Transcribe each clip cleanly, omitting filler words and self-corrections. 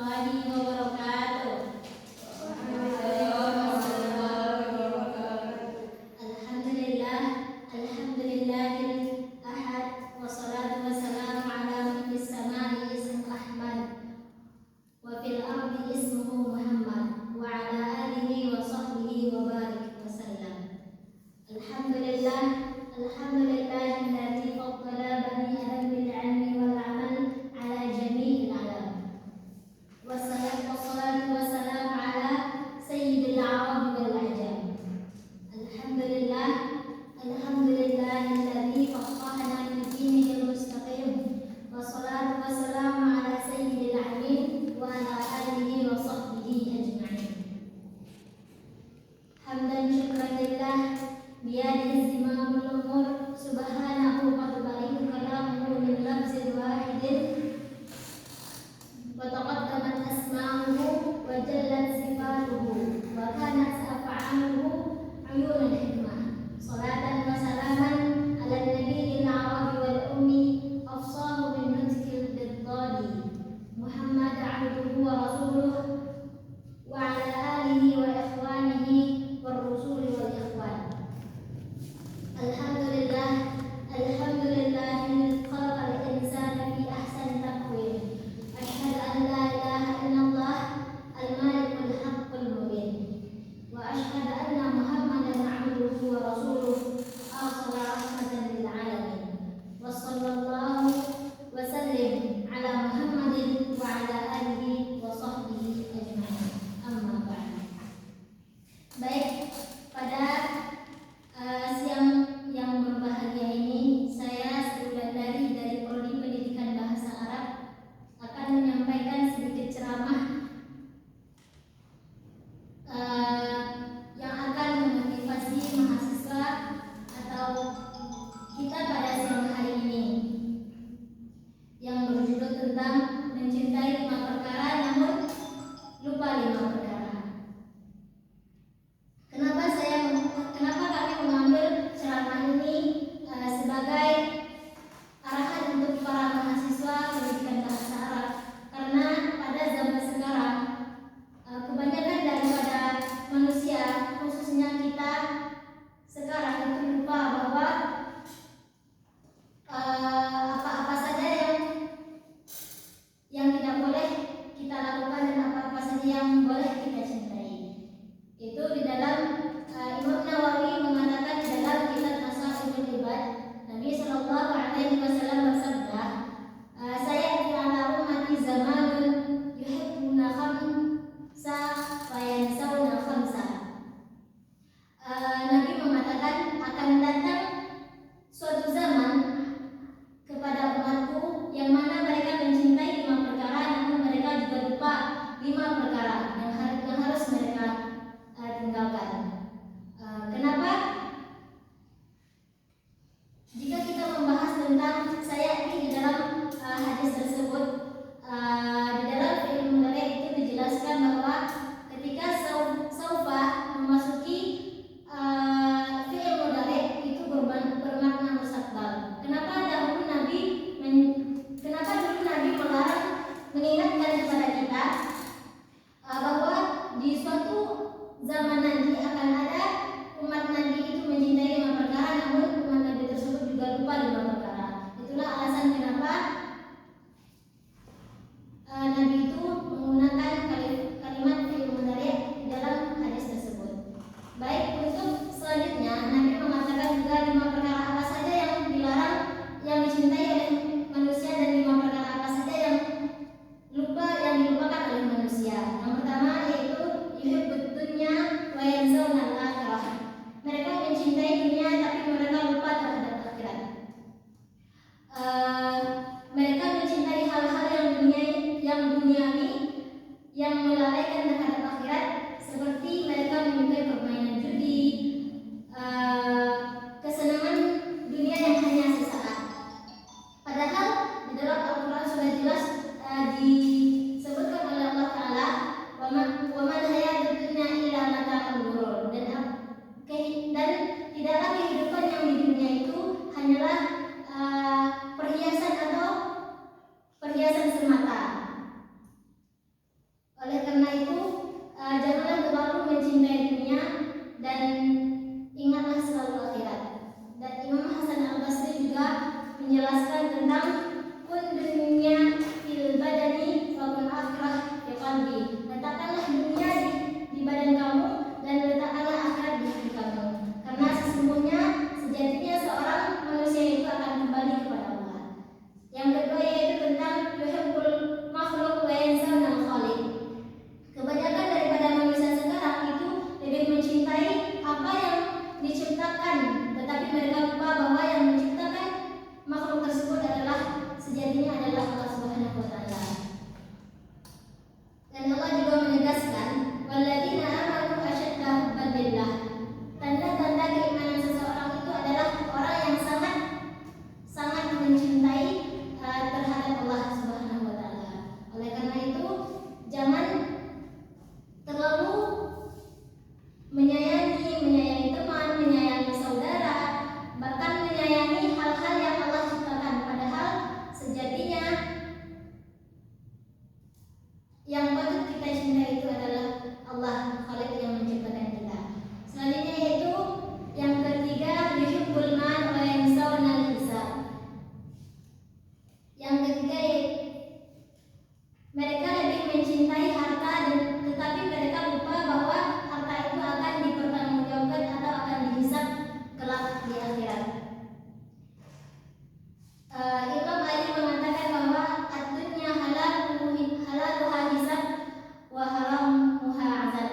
warahmatullahi wabarakatuh. Alhamdulillah, alhamdulillahil ahad, wassalatu wassalamu ala man fis samai ismuhu Ahmad wa fil ardi ismuhu Muhammad wa ala alihi wa sahbihi wa barik wa sallam. Alhamdulillah, alhamdulillahilladzi faddala bani adam bil ilmi wal amal ala jami'il alam. Wassalatu adalah Allah Subhanahu wa taala. Dan Allah juga menegaskan, walladzina amanu asyadda hubban lillah. Tanda-tanda keimanan seseorang itu adalah orang yang sangat mencintai terhadap Allah Subhanahu wa taala. Oleh karena itu, jangan terlalu menyayangi teman, menyayangi saudara, bahkan menyayangi hal-hal yang Allah ciptakan, padahal sejatinya yang patut kita cintai itu adalah Allah, Khalik yang menciptakan kita. Selanjutnya yaitu yang ketiga, yuhibbul mal wa yansawna al-hisab. Yang ketiga, mereka lebih mencintai harta tetapi mereka lupa bahwa harta itu akan dipertanggungjawabkan atau akan dihisab kelak di akhirat. Imam Ali mengatakan bahwa ad-dunya halaluha hisab wa haramuha azab.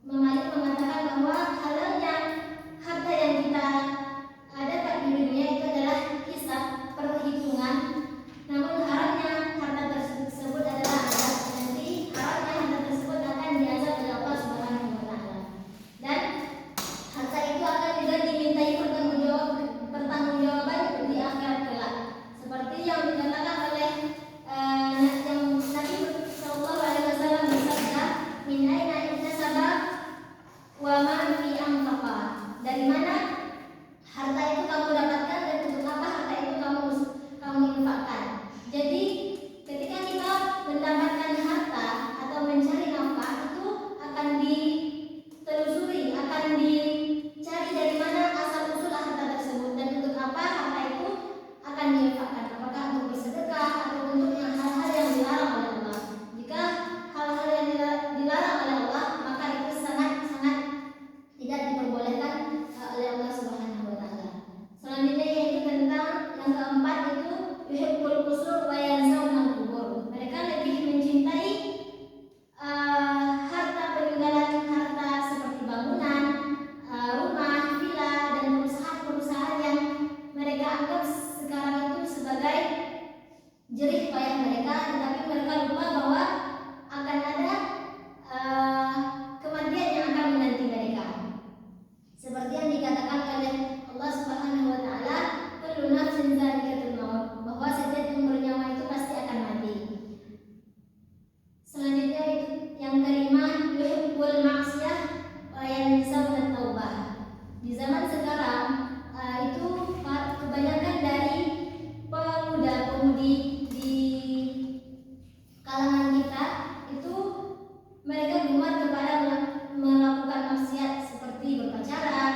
Imam Ali mengatakan bahwa halalnya harta yang kita dapat di dunia itu adalah hisab, perhitungan. Namun haramnya harta tersebut adalah azab. Nanti haramnya harta tersebut akan diazab oleh Allah Subhanahu wa taala. Dan harta itu akan juga dimintai pertanggungjawaban di akhirat kelak. Seperti yang dikatakan oleh yang Nabi sallallahu alaihi wasallam bersabda, "Min aina iktasaba wa ma fi anfaqa." Dari mana harta itu kamu dapatkan dan untuk apa harta itu kamu infakkan. Jadi ketika kita mendapatkan harta atau mencari nafkah itu akan ditelusuri, akan dicari dari mana asal usul harta tersebut dan untuk apa harta itu akan diinfakkan. Apakah untuk bersedekah atau untuk hal-hal yang dilarang oleh Allah. Jika hal-hal yang dilarang oleh Allah, maka itu sangat-sangat tidak diperbolehkan oleh Allah Subhanahu wa taala. Selanjutnya yaitu tentang yang keempat itu yuhibbul qusur wa yansawna al-qubur. Mereka lebih mencintai harta peninggalan, harta seperti bangunan, rumah, villa dan perusahaan-perusahaan yang mereka anggap sekarang itu sebagai jerih payah mereka, tetapi mereka lupa bahwa akan ada kematian yang akan menanti mereka. Seperti yang dikatakan oleh Allah Subhanahu wa taala, kullu nafsin dha'iqatul maut, bahwa setiap yang bernyawa itu pasti akan mati. Selanjutnya itu yang kelima, yuhibbul ma'siyah wa yansawna taubah. Di zaman sekarang itu kebanyakan dari pemuda-pemudi di kalangan kita itu mereka gemar kepada melakukan maksiat seperti berpacaran,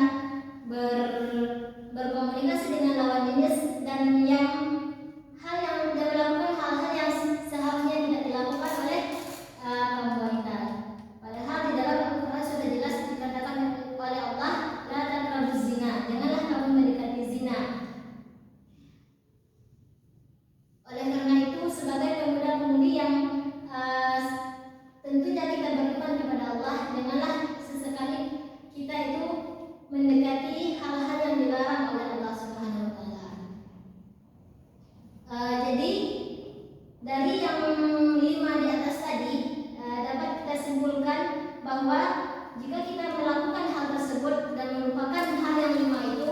berkomunikasi dengan lawan jenis dan hal yang melakukan hal-hal yang seharusnya tidak dilakukan oleh kaum wanita. Padahal di dalam Al-Quran sudah jelas dikatakan oleh Allah, la taqrabuz zina, janganlah kamu mendekati zina. Oleh karena itu sebagai pemuda-pemudi yang tentunya kita beriman kepada Allah, janganlah sesekali kita itu mendekati hal-hal yang dilarang oleh Allah Subhanahu wa taala. Jadi dari yang 5 di atas tadi dapat kita simpulkan bahwa jika kita melakukan hal tersebut dan melupakan hal yang 5 itu,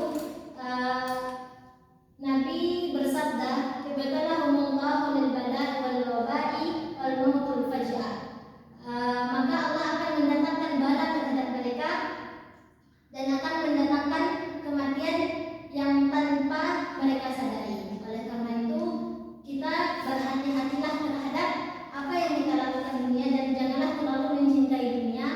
Nabi bersabda, "Ibtalahumullahu lil bala'i wal waba'i wal mautul faj'ah." Maka Allah akan mendatangkan bala terhadap mereka dan akan mendatangkan kematian yang tanpa mereka sadari. Oleh karena itu, kita berhati-hatilah terhadap apa yang kita lakukan di dunia dan janganlah terlalu mencintai dunia